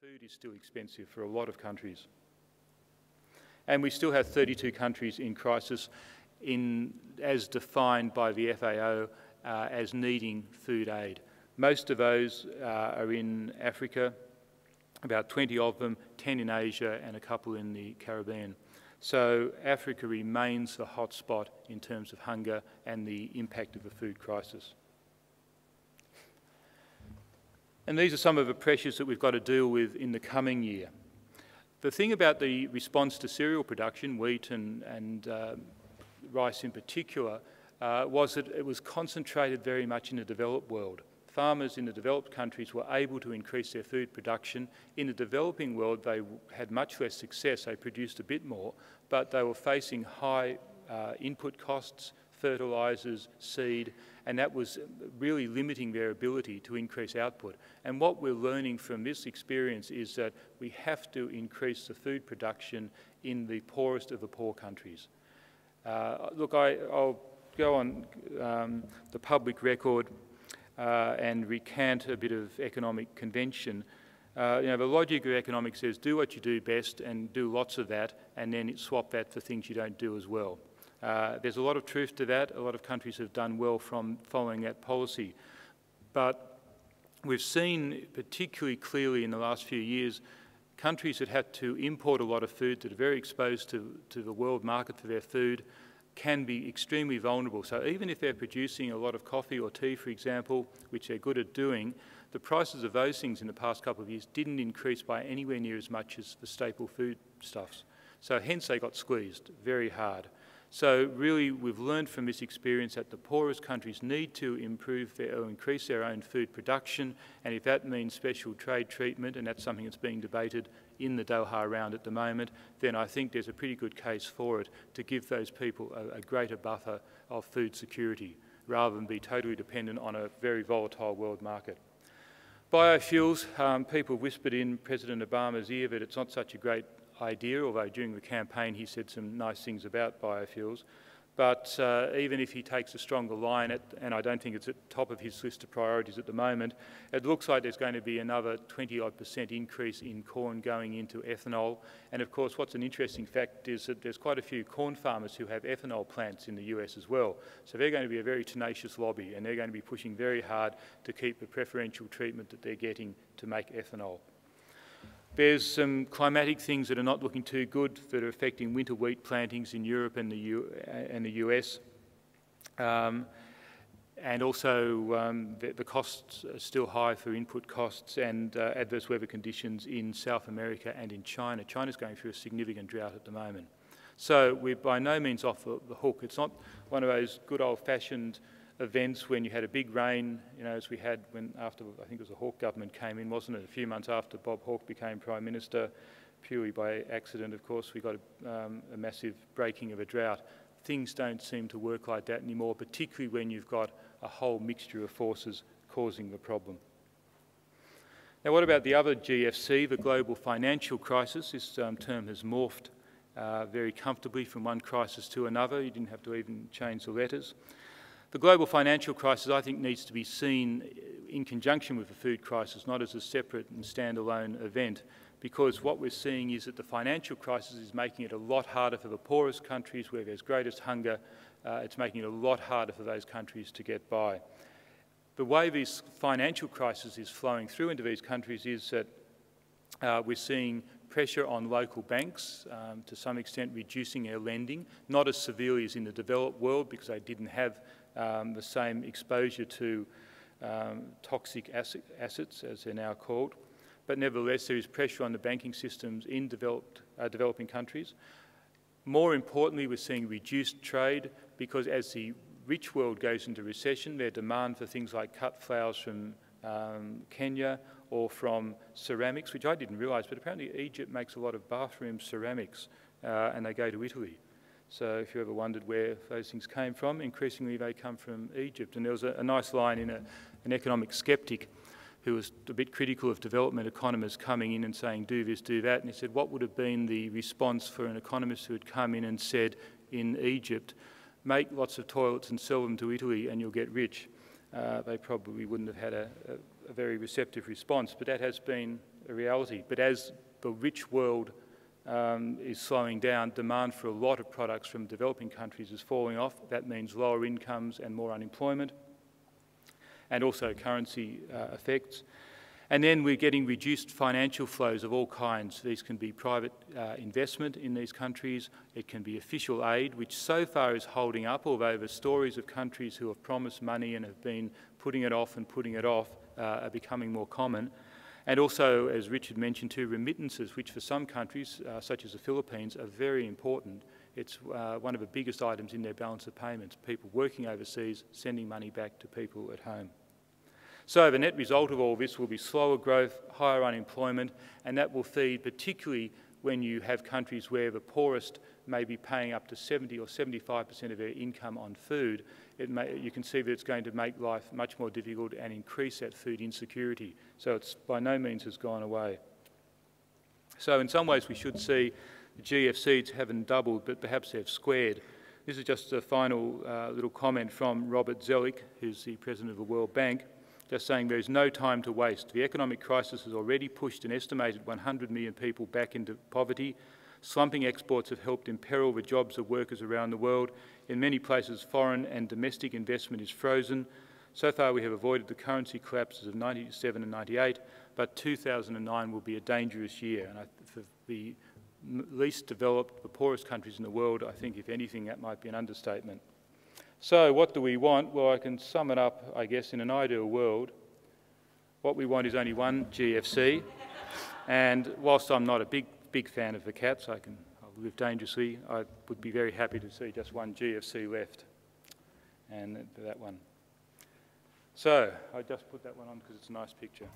Food is still expensive for a lot of countries. And we still have 32 countries in crisis as defined by the FAO as needing food aid. Most of those are in Africa, about 20 of them, 10 in Asia and a couple in the Caribbean. So Africa remains the hot spot in terms of hunger and the impact of the food crisis. And these are some of the pressures that we've got to deal with in the coming year. The thing about the response to cereal production, wheat and rice in particular, was that it was concentrated very much in the developed world. Farmers in the developed countries were able to increase their food production. In the developing world, they had much less success. They produced a bit more, but they were facing high input costs, fertilisers, seed, and that was really limiting their ability to increase output. And what we're learning from this experience is that we have to increase the food production in the poorest of the poor countries. Look, I'll go on the public record and recant a bit of economic convention. The logic of economics says do what you do best and do lots of that, and then swap that for things you don't do as well. There's a lot of truth to that. A lot of countries have done well from following that policy. But we've seen particularly clearly in the last few years countries that have to import a lot of food, that are very exposed to the world market for their food, can be extremely vulnerable. So even if they're producing a lot of coffee or tea, for example, which they're good at doing, the prices of those things in the past couple of years didn't increase by anywhere near as much as the staple foodstuffs. So hence they got squeezed very hard. So really we've learned from this experience that the poorest countries need to improve or increase their own food production, and if that means special trade treatment, and that's something that's being debated in the Doha round at the moment, then I think there's a pretty good case for it to give those people a greater buffer of food security rather than be totally dependent on a very volatile world market. Biofuels, people whispered in President Obama's ear that it's not such a great idea, although during the campaign he said some nice things about biofuels. But even if he takes a stronger line, and I don't think it's at the top of his list of priorities at the moment, it looks like there's going to be another 20-odd% increase in corn going into ethanol. And of course, what's an interesting fact is that there's quite a few corn farmers who have ethanol plants in the US as well. So they're going to be a very tenacious lobby, and they're going to be pushing very hard to keep the preferential treatment that they're getting to make ethanol. There's some climatic things that are not looking too good that are affecting winter wheat plantings in Europe and the US. And also the costs are still high for input costs and adverse weather conditions in South America and in China. China's going through a significant drought at the moment. So we're by no means off the hook. It's not one of those good old-fashioned events when you had a big rain, as we had when after, I think it was the Hawke government came in, wasn't it? A few months after Bob Hawke became Prime Minister, purely by accident, of course, we got a massive breaking of a drought. Things don't seem to work like that anymore, particularly when you've got a whole mixture of forces causing the problem. Now, what about the other GFC, the global financial crisis? This term has morphed very comfortably from one crisis to another. You didn't have to even change the letters. The global financial crisis, I think, needs to be seen in conjunction with the food crisis, not as a separate and standalone event, because what we're seeing is that the financial crisis is making it a lot harder for the poorest countries where there's greatest hunger. It's making it a lot harder for those countries to get by. The way this financial crisis is flowing through into these countries is that we're seeing pressure on local banks, to some extent reducing their lending, not as severely as in the developed world because they didn't have the same exposure to toxic assets, as they're now called. But nevertheless, there is pressure on the banking systems in developing countries. More importantly, we're seeing reduced trade because as the rich world goes into recession, their demand for things like cut flowers from Kenya or from ceramics, which I didn't realise, but apparently Egypt makes a lot of bathroom ceramics and they go to Italy. So if you ever wondered where those things came from, increasingly they come from Egypt. And there was a nice line in an economic skeptic who was a bit critical of development economists coming in and saying, do this, do that. And he said, what would have been the response for an economist who had come in and said, in Egypt, make lots of toilets and sell them to Italy and you'll get rich? They probably wouldn't have had a very receptive response, but that has been a reality. But as the rich world is slowing down, demand for a lot of products from developing countries is falling off. That means lower incomes and more unemployment, and also currency effects. And then we're getting reduced financial flows of all kinds. These can be private investment in these countries. It can be official aid, which so far is holding up, although the stories of countries who have promised money and have been putting it off are becoming more common. And also, as Richard mentioned too, remittances, which for some countries, such as the Philippines, are very important. It's one of the biggest items in their balance of payments, people working overseas, sending money back to people at home. So the net result of all this will be slower growth, higher unemployment, and that will feed particularly when you have countries where the poorest may be paying up to 70 or 75% of their income on food. You can see that it's going to make life much more difficult and increase that food insecurity. So it's by no means has gone away. So in some ways we should see the GFCs haven't doubled, but perhaps they've squared. This is just a final little comment from Robert Zoellick, who's the president of the World Bank, just saying there is no time to waste. The economic crisis has already pushed an estimated 100 million people back into poverty. Slumping exports have helped imperil the jobs of workers around the world. In many places, foreign and domestic investment is frozen. So far, we have avoided the currency collapses of 97 and 98, but 2009 will be a dangerous year. And for the least developed, the poorest countries in the world, I think, if anything, that might be an understatement. So what do we want? Well, I can sum it up, I guess, in an ideal world. What we want is only one GFC. And whilst I'm not a big fan of the cats, I'll live dangerously, I would be very happy to see just one GFC left, and that one. So I just put that one on because it's a nice picture.